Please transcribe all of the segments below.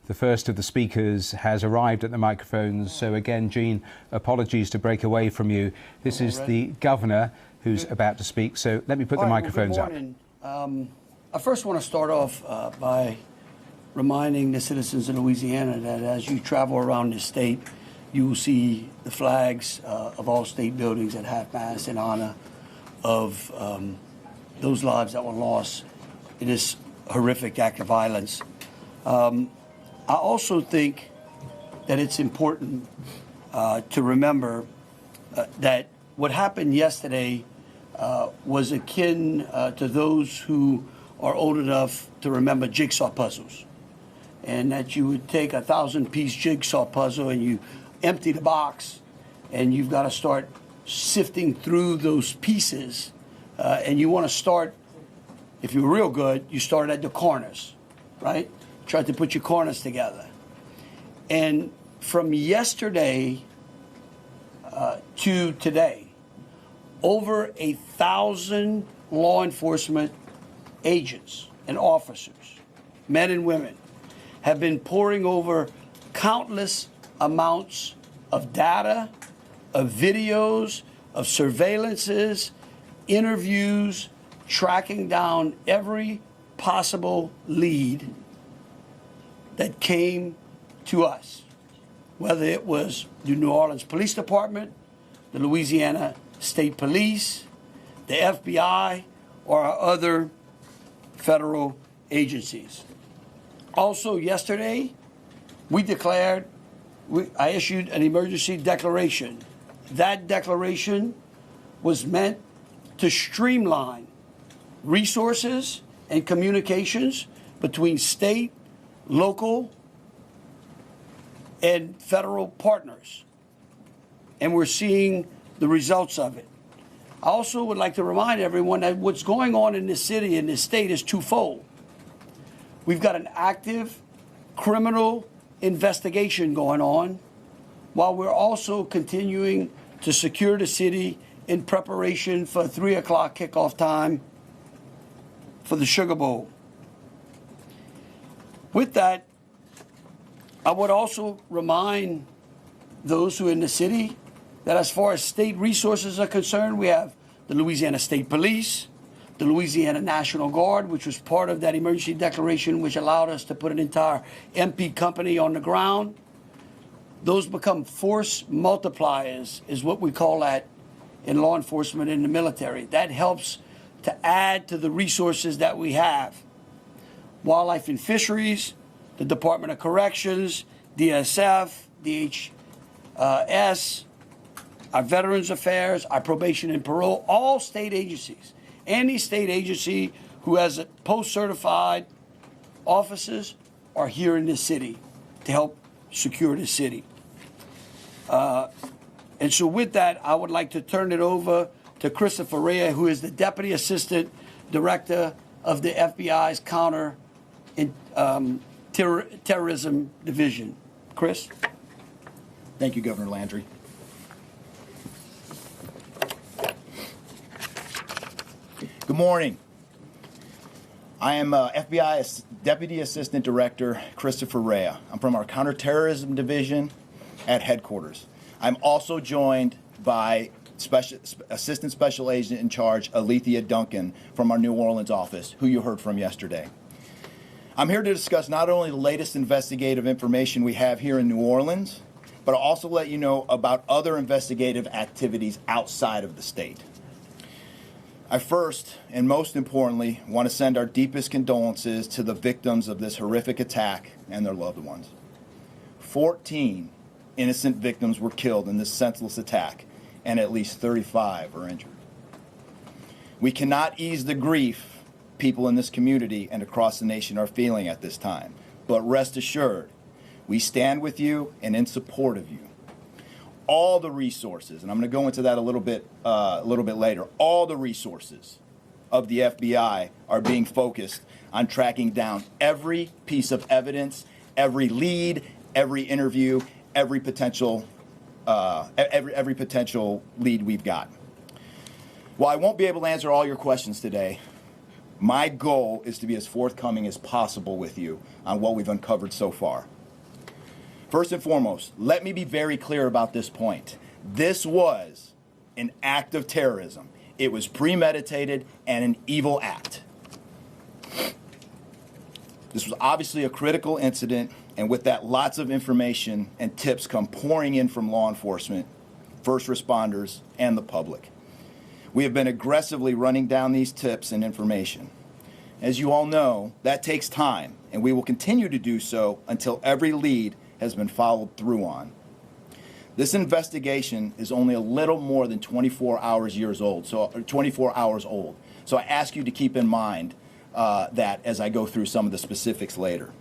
The first of the speakers has arrived at the microphones. So again, Gene, apologies to break away from you. This is the governor who's about to speak. So let me put the microphones up. I first want to start off by reminding the citizens of Louisiana that as you travel around the state, you will see the flags of all state buildings at half-mast in honor of those lives that were lost in this horrific act of violence. I also think that it's important to remember that what happened yesterday was akin to those who are old enough to remember jigsaw puzzles, and that you would take a 1,000-piece jigsaw puzzle and you empty the box, and you've got to start sifting through those pieces, and you want to start, if you're real good, you start at the corners, right? Try to put your corners together. And from yesterday to today, over 1,000 law enforcement agents and officers, men and women, have been poring over countless amounts of data, of videos, of surveillances, interviews, tracking down every possible lead that came to us, whether it was the New Orleans Police Department, the Louisiana State Police, the FBI, or our other federal agencies. Also yesterday, I issued an emergency declaration. That declaration was meant to streamline resources and communications between state, local, and federal partners. And we're seeing the results of it. I also would like to remind everyone that what's going on in this city and this state is twofold. We've got an active criminal investigation going on, while we're also continuing to secure the city in preparation for 3 o'clock kickoff time for the Sugar Bowl. With that, I would also remind those who are in the city that as far as state resources are concerned, we have the Louisiana State Police, the Louisiana National Guard, which was part of that emergency declaration, which allowed us to put an entire MP company on the ground. Those become force multipliers, is what we call that in law enforcement and the military. That helps to add to the resources that we have. Wildlife and Fisheries, the Department of Corrections, DSF, DHS, our Veterans Affairs, our Probation and Parole, all state agencies. Any state agency who has post-certified officers are here in this city to help secure the city. And so with that, I would like to turn it over to Christopher Rea, who is the Deputy Assistant Director of the FBI's Counter Terrorism Division. Chris? Thank you, Governor Landry. Good morning. I am FBI Deputy Assistant Director Christopher Rea. I'm from our Counterterrorism Division at headquarters. I'm also joined by Assistant Special Agent in Charge Alethea Duncan from our New Orleans office, who you heard from yesterday. I'm here to discuss not only the latest investigative information we have here in New Orleans, but I'll also let you know about other investigative activities outside of the state. I first, and most importantly, want to send our deepest condolences to the victims of this horrific attack and their loved ones. 14 innocent victims were killed in this senseless attack, and at least 35 are injured. We cannot ease the grief people in this community and across the nation are feeling at this time, but rest assured, we stand with you and in support of you. All the resources, and I'm going to go into that a little bit later, all the resources of the FBI are being focused on tracking down every piece of evidence, every lead, every interview, every potential lead we've got. While I won't be able to answer all your questions today, My goal is to be as forthcoming as possible with you on what we've uncovered so far. First and foremost, let me be very clear about this point. This was an act of terrorism. It was premeditated and an evil act. This was obviously a critical incident, and with that, lots of information and tips come pouring in from law enforcement, first responders, and the public. We have been aggressively running down these tips and information. As you all know, that takes time, and we will continue to do so until every lead has been followed through on. This investigation is only a little more than 24 hours old. So I ask you to keep in mind that as I go through some of the specifics later.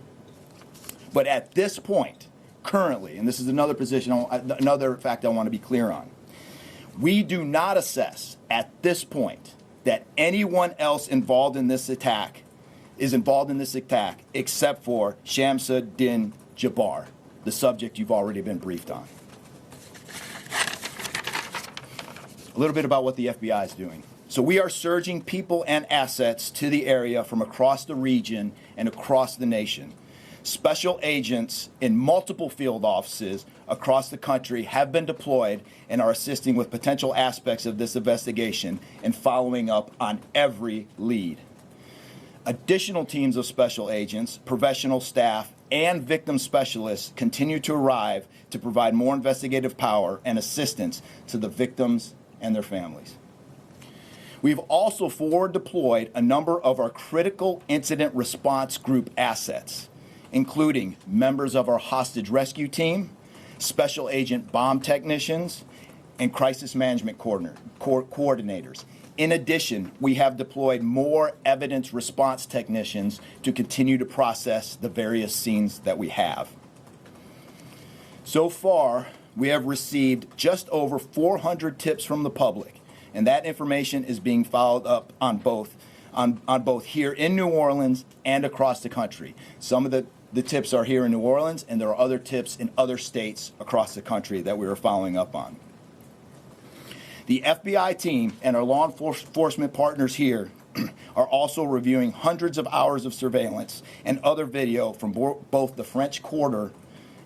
But at this point, currently, and this is another fact I want to be clear on, we do not assess at this point that anyone else involved in this attack except for Shamsud-Din Jabbar, the subject you've already been briefed on. A little bit about what the FBI is doing. So we are surging people and assets to the area from across the region and across the nation. Special agents in multiple field offices across the country have been deployed and are assisting with potential aspects of this investigation and following up on every lead. Additional teams of special agents, professional staff, and victim specialists continue to arrive to provide more investigative power and assistance to the victims and their families. We've also forward deployed a number of our critical incident response group assets, including members of our hostage rescue team, special agent bomb technicians, and crisis management coordinators. In addition, we have deployed more evidence response technicians to continue to process the various scenes that we have. So far, we have received just over 400 tips from the public, and that information is being followed up on both here in New Orleans and across the country. Some of the tips are here in New Orleans, and there are other tips in other states across the country that we are following up on. The FBI team and our law enforcement partners here are also reviewing hundreds of hours of surveillance and other video from both the French Quarter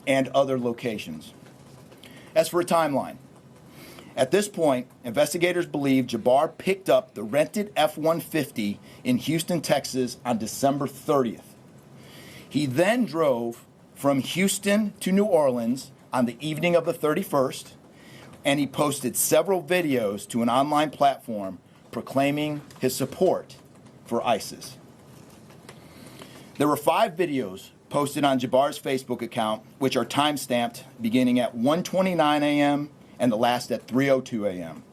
and other locations. As for a timeline, at this point, investigators believe Jabbar picked up the rented F-150 in Houston, Texas on December 30th. He then drove from Houston to New Orleans on the evening of the 31st, and he posted several videos to an online platform proclaiming his support for ISIS. There were 5 videos posted on Jabbar's Facebook account, which are time-stamped beginning at 1:29 a.m. and the last at 3:02 a.m.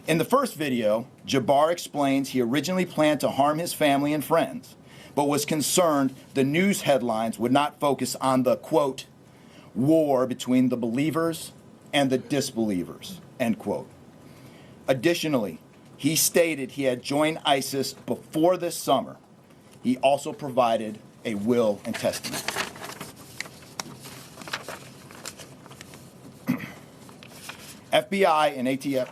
In the first video, Jabbar explains he originally planned to harm his family and friends, but was concerned the news headlines would not focus on the, quote, war between the believers and the disbelievers, end quote. Additionally, he stated he had joined ISIS before this summer. He also provided a will and testament. FBI and ATF.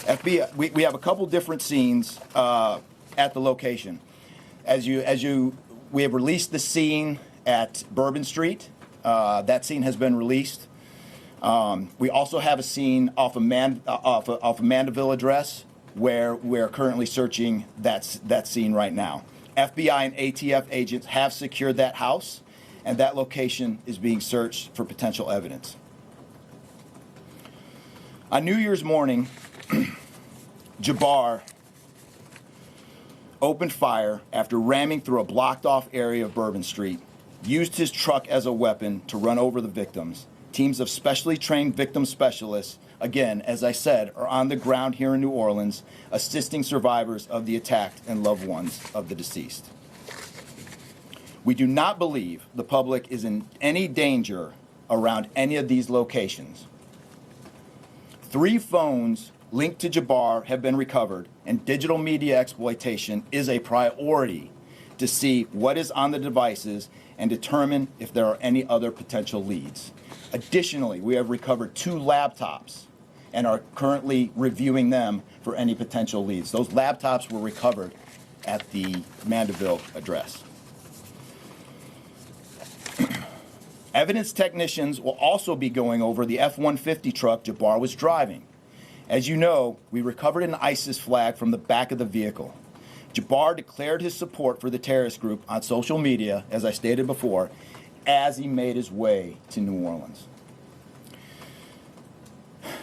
FBI, we have a couple different scenes at the location. We have released the scene at Bourbon Street. That scene has been released. We also have a scene off of Mandeville address where we're currently searching that scene right now. FBI and ATF agents have secured that house, and that location is being searched for potential evidence. On New Year's morning, Jabbar opened fire after ramming through a blocked-off area of Bourbon Street, used his truck as a weapon to run over the victims. Teams of specially trained victim specialists, again, as I said, are on the ground here in New Orleans, assisting survivors of the attack and loved ones of the deceased. We do not believe the public is in any danger around any of these locations. 3 phones linked to Jabbar have been recovered, and digital media exploitation is a priority to see what is on the devices and determine if there are any other potential leads. Additionally, we have recovered 2 laptops and are currently reviewing them for any potential leads. Those laptops were recovered at the Mandeville address. Evidence technicians will also be going over the F-150 truck Jabbar was driving. As you know, we recovered an ISIS flag from the back of the vehicle. Jabbar declared his support for the terrorist group on social media, as I stated before, as he made his way to New Orleans.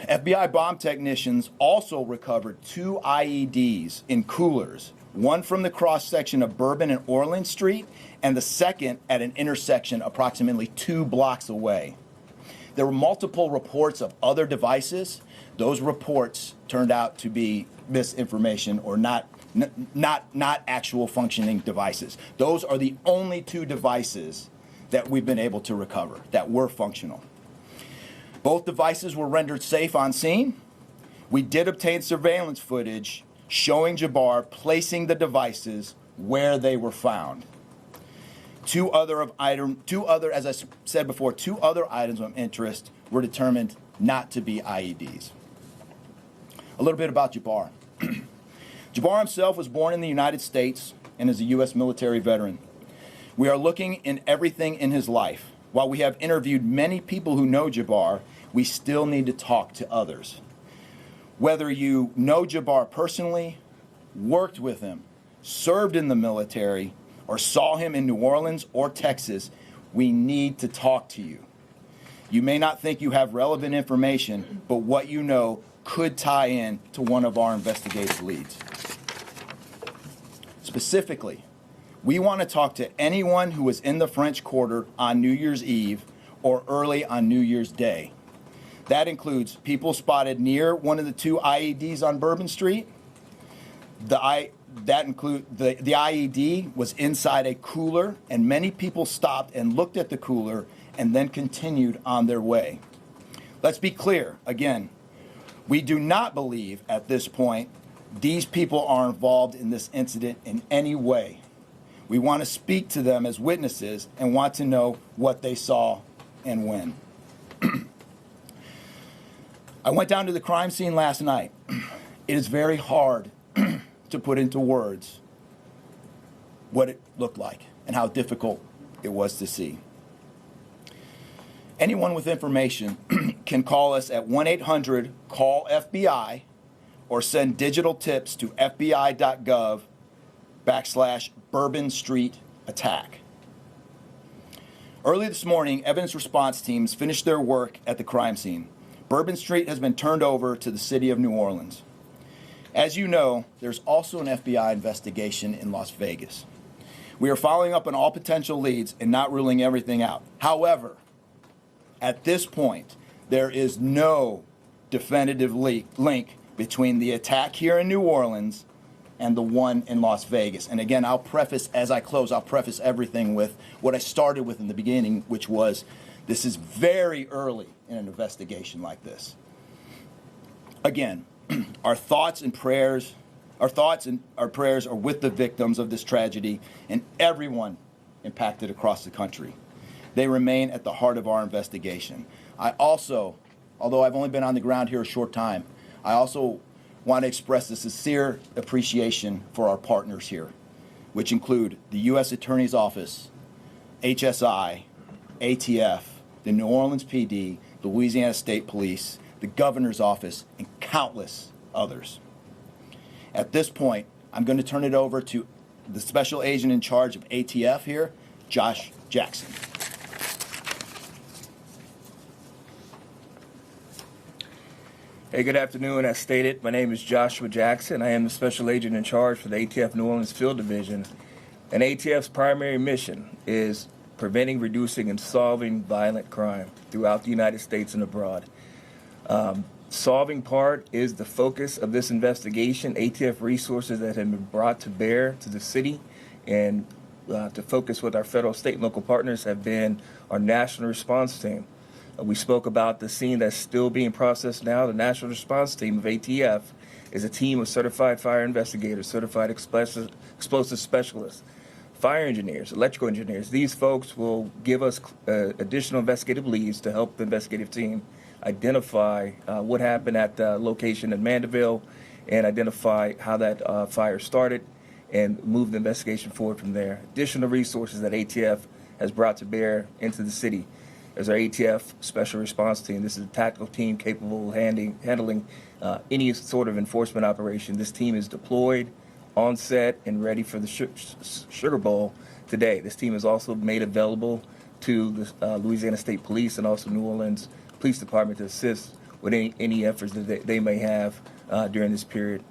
FBI bomb technicians also recovered 2 IEDs in coolers, one from the cross-section of Bourbon and Orleans Street, and the second at an intersection approximately 2 blocks away. There were multiple reports of other devices. Those reports turned out to be misinformation or not actual functioning devices. Those are the only 2 devices that we've been able to recover that were functional. Both devices were rendered safe on scene. We did obtain surveillance footage showing Jabbar placing the devices where they were found. Two other, as I said before, 2 other items of interest were determined not to be IEDs. A little bit about Jabbar. Jabbar himself was born in the United States and is a U.S. military veteran. We are looking in everything in his life. While we have interviewed many people who know Jabbar, we still need to talk to others. Whether you know Jabbar personally, worked with him, served in the military, or saw him in New Orleans or Texas, we need to talk to you. You may not think you have relevant information, but what you know could tie in to one of our investigative leads. Specifically, we want to talk to anyone who was in the French Quarter on New Year's Eve or early on New Year's Day. That includes people spotted near one of the 2 IEDs on Bourbon Street. The IED was inside a cooler, and many people stopped and looked at the cooler and then continued on their way. Let's be clear, again, we do not believe at this point these people are involved in this incident in any way. We want to speak to them as witnesses and want to know what they saw and when. I went down to the crime scene last night. It is very hard to put into words what it looked like and how difficult it was to see. Anyone with information can call us at 1-800-CALL-FBI or send digital tips to fbi.gov/Bourbon Street attack. Early this morning, evidence response teams finished their work at the crime scene. Bourbon Street has been turned over to the city of New Orleans. As you know, there's also an FBI investigation in Las Vegas. We are following up on all potential leads and not ruling everything out. However, at this point, there is no definitive link between the attack here in New Orleans and the one in Las Vegas. And again, I'll preface everything with what I started with in the beginning, which was this is very early in an investigation like this. Again, our thoughts and prayers are with the victims of this tragedy and everyone impacted across the country. They remain at the heart of our investigation. I also, although I've only been on the ground here a short time, I also want to express a sincere appreciation for our partners here, which include the U.S. Attorney's Office, HSI, ATF, the New Orleans PD, the Louisiana State Police, the Governor's Office, and countless others. At this point, I'm going to turn it over to the Special Agent in charge of ATF here, Josh Jackson. Hey, good afternoon. As stated, my name is Joshua Jackson. I am the Special Agent in charge for the ATF New Orleans Field Division. And ATF's primary mission is preventing, reducing, and solving violent crime throughout the United States and abroad. Solving part is the focus of this investigation. ATF resources that have been brought to bear to the city and to focus with our federal, state, and local partners have been our national response team. We spoke about the scene that's still being processed now. The national response team of ATF is a team of certified fire investigators, certified explosive specialists, fire engineers, electrical engineers. These folks will give us additional investigative leads to help the investigative team identify what happened at the location in Mandeville and identify how that fire started and move the investigation forward from there. Additional resources that ATF has brought to bear into the city. There's our ATF Special Response Team. This is a tactical team capable of handling any sort of enforcement operation. This team is deployed, on set, and ready for the Sugar Bowl today. This team is also made available to the Louisiana State Police and also New Orleans Police Department to assist with any efforts that they may have during this period.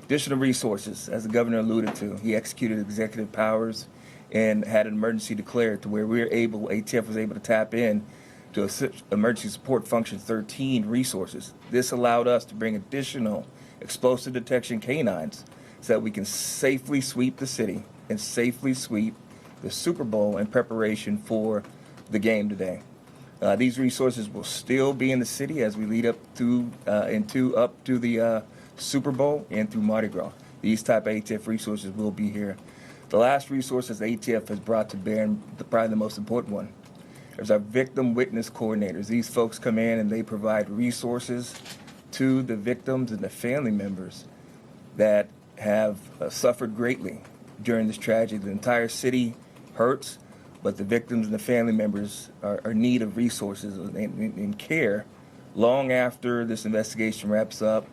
Additional resources, as the governor alluded to, he executed executive powers and had an emergency declared to where ATF was able to tap in to Emergency Support Function 13 resources. This allowed us to bring additional explosive detection canines so that we can safely sweep the city and safely sweep the Super Bowl in preparation for the game today. These resources will still be in the city as we lead up to the Super Bowl and through Mardi Gras. These type of ATF resources will be here. The last resources the ATF has brought to bear, and probably the most important one, is our victim witness coordinators. These folks come in and they provide resources to the victims and the family members that have suffered greatly during this tragedy. The entire city hurts, but the victims and the family members are in need of resources and care long after this investigation wraps up.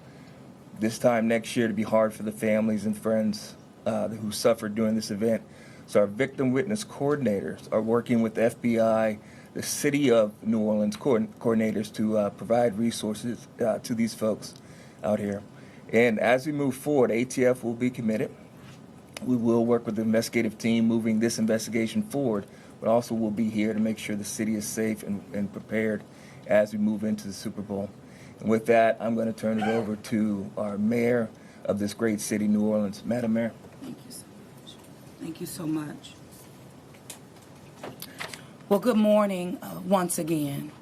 This time next year to be hard for the families and friends who suffered during this event. So our victim witness coordinators are working with the FBI, the City of New Orleans coordinators to provide resources to these folks out here. And as we move forward, ATF will be committed. We will work with the investigative team moving this investigation forward, but also we'll be here to make sure the city is safe and prepared as we move into the Super Bowl. And with that, I'm going to turn it over to our mayor of this great city, New Orleans. Madam Mayor. Thank you so much. Thank you so much. Well, good morning once again.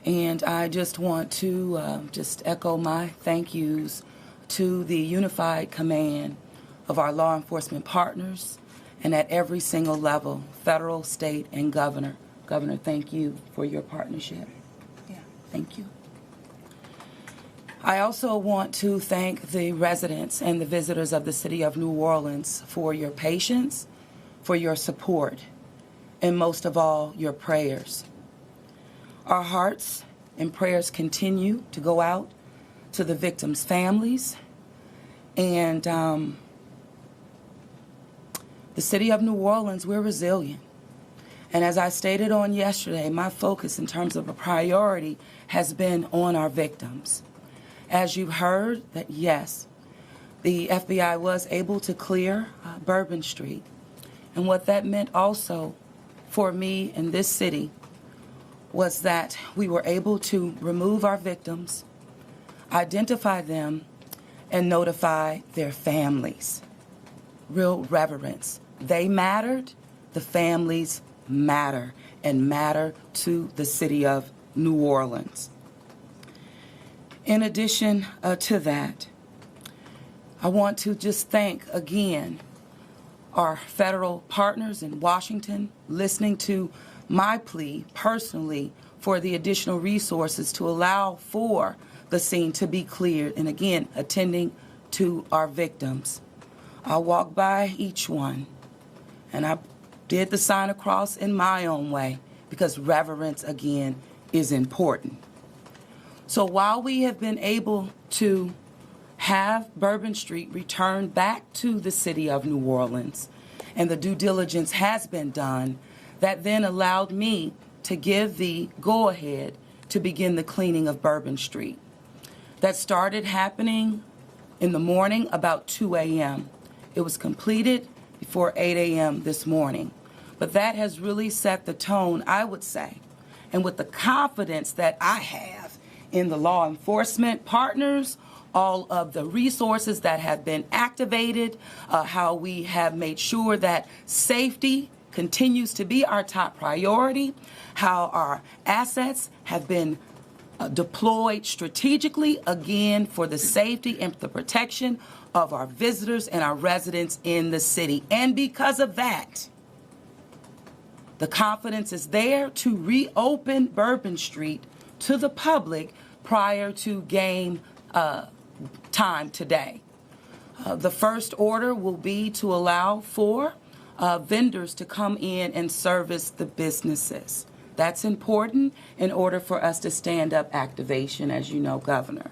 And I just want to just echo my thank yous to the unified command of our law enforcement partners and at every single level, federal, state, and governor. Governor, thank you for your partnership. Yeah, thank you. I also want to thank the residents and the visitors of the city of New Orleans for your patience, for your support, and most of all, your prayers. Our hearts and prayers continue to go out to the victims' families, and the city of New Orleans, we're resilient. And as I stated on yesterday, my focus in terms of a priority has been on our victims. As you've heard, that yes, the FBI was able to clear Bourbon Street. And what that meant also for me in this city was that we were able to remove our victims, identify them, and notify their families. Real reverence. They mattered, the families matter, and matter to the city of New Orleans. In addition to that, I want to just thank again our federal partners in Washington listening to my plea personally for the additional resources to allow for the scene to be cleared and again attending to our victims. I walked by each one and I did the sign of cross in my own way because reverence again is important. So while we have been able to have Bourbon Street returned back to the city of New Orleans, and the due diligence has been done, that then allowed me to give the go-ahead to begin the cleaning of Bourbon Street. That started happening in the morning about 2 a.m. It was completed before 8 a.m. this morning. But that has really set the tone, I would say, and with the confidence that I have in the law enforcement partners, all of the resources that have been activated, how we have made sure that safety continues to be our top priority, how our assets have been deployed strategically, again, for the safety and the protection of our visitors and our residents in the city. And because of that, the confidence is there to reopen Bourbon Street to the public prior to game time today. The first order will be to allow for vendors to come in and service the businesses. That's important in order for us to stand up activation, as you know, Governor.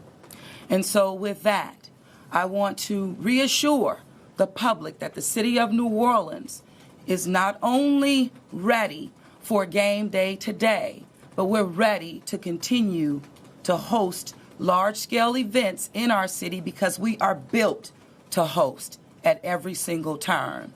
And so with that, I want to reassure the public that the city of New Orleans is not only ready for game day today, but we're ready to continue to host large-scale events in our city because we are built to host at every single turn.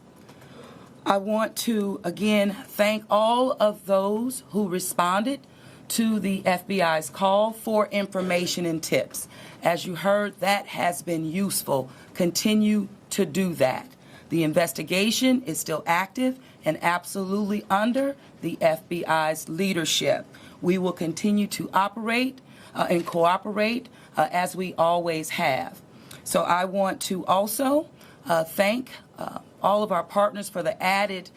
I want to, again, thank all of those who responded to the FBI's call for information and tips. As you heard, that has been useful. Continue to do that. The investigation is still active and absolutely under the FBI's leadership. We will continue to operate and cooperate as we always have. So I want to also thank all of our partners for the added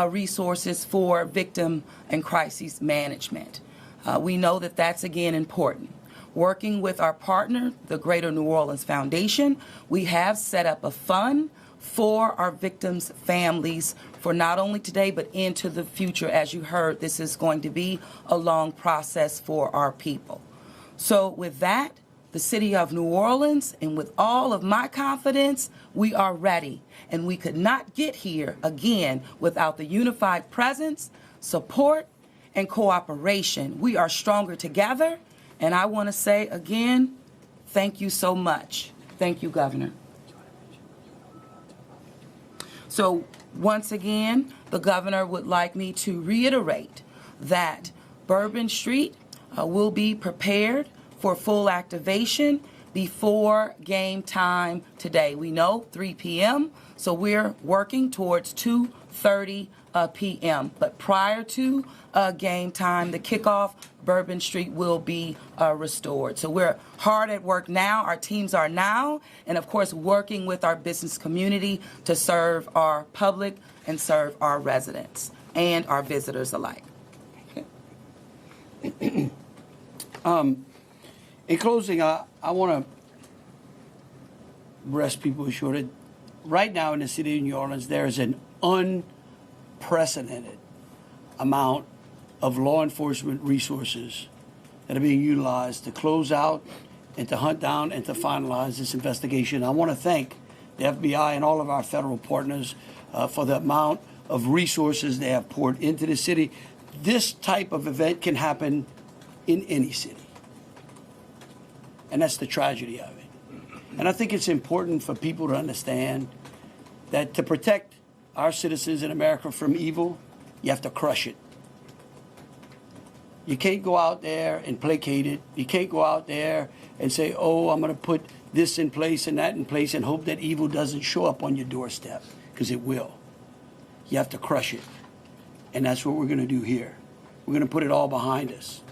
resources for victim and crisis management. We know that that's, again, important. Working with our partner, the Greater New Orleans Foundation, we have set up a fund for our victims' families for not only today but into the future. As you heard, this is going to be a long process for our people. So with that, the city of New Orleans, and with all of my confidence, we are ready. And we could not get here, again, without the unified presence, support, and cooperation. We are stronger together. And I want to say, again, thank you so much. Thank you, Governor. So once again, the governor would like me to reiterate that Bourbon Street will be prepared for full activation before game time today. We know 3 p.m., so we're working towards 2:30 p.m. But prior to game time, the kickoff, Bourbon Street will be restored. So we're hard at work now. Our teams are now, and of course, working with our business community to serve our public and serve our residents and our visitors alike. In closing, I want to rest people assured. Right now in the city of New Orleans, there is an unprecedented amount of law enforcement resources that are being utilized to close out and to hunt down and to finalize this investigation. I want to thank the FBI and all of our federal partners for the amount of resources they have poured into the city. This type of event can happen in any city. And that's the tragedy of it. And I think it's important for people to understand that to protect our citizens in America from evil, you have to crush it. You can't go out there and placate it. You can't go out there and say, oh, I'm going to put this in place and that in place and hope that evil doesn't show up on your doorstep, because it will. You have to crush it. And that's what we're going to do here. We're going to put it all behind us.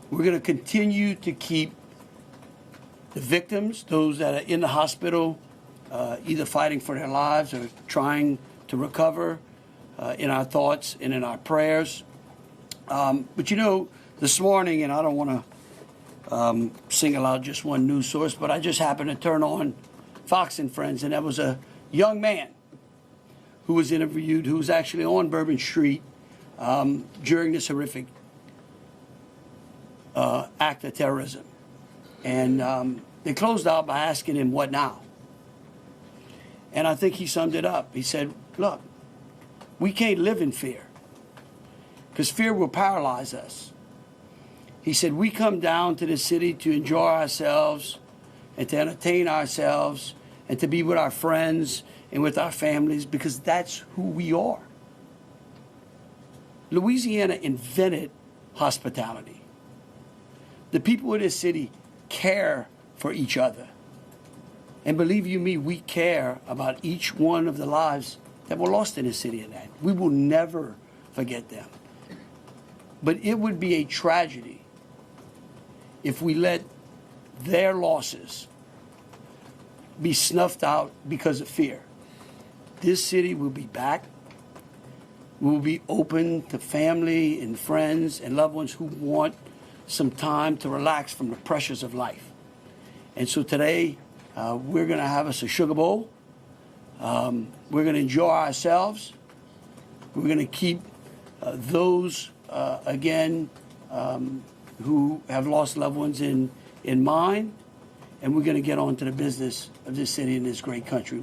We're going to continue to keep the victims, those that are in the hospital, either fighting for their lives or trying to recover, in our thoughts and in our prayers. But you know, this morning, and I don't want to single out just one news source, but I just happened to turn on Fox and Friends, and there was a young man who was interviewed who was actually on Bourbon Street during this horrific act of terrorism. And they closed out by asking him, what now? And I think he summed it up. He said, look, we can't live in fear, because fear will paralyze us. He said, we come down to the city to enjoy ourselves and to entertain ourselves and to be with our friends and with our families, because that's who we are. Louisiana invented hospitality. The people of this city care for each other. And believe you me, we care about each one of the lives that were lost in the city of that. We will never forget them. But it would be a tragedy if we let their losses be snuffed out because of fear. This city will be back. We will be open to family and friends and loved ones who want some time to relax from the pressures of life. And so today, we're going to have us a sugar bowl. We're going to enjoy ourselves. We're going to keep those, who have lost loved ones in mind. And we're going to get on to the business of this city and this great country.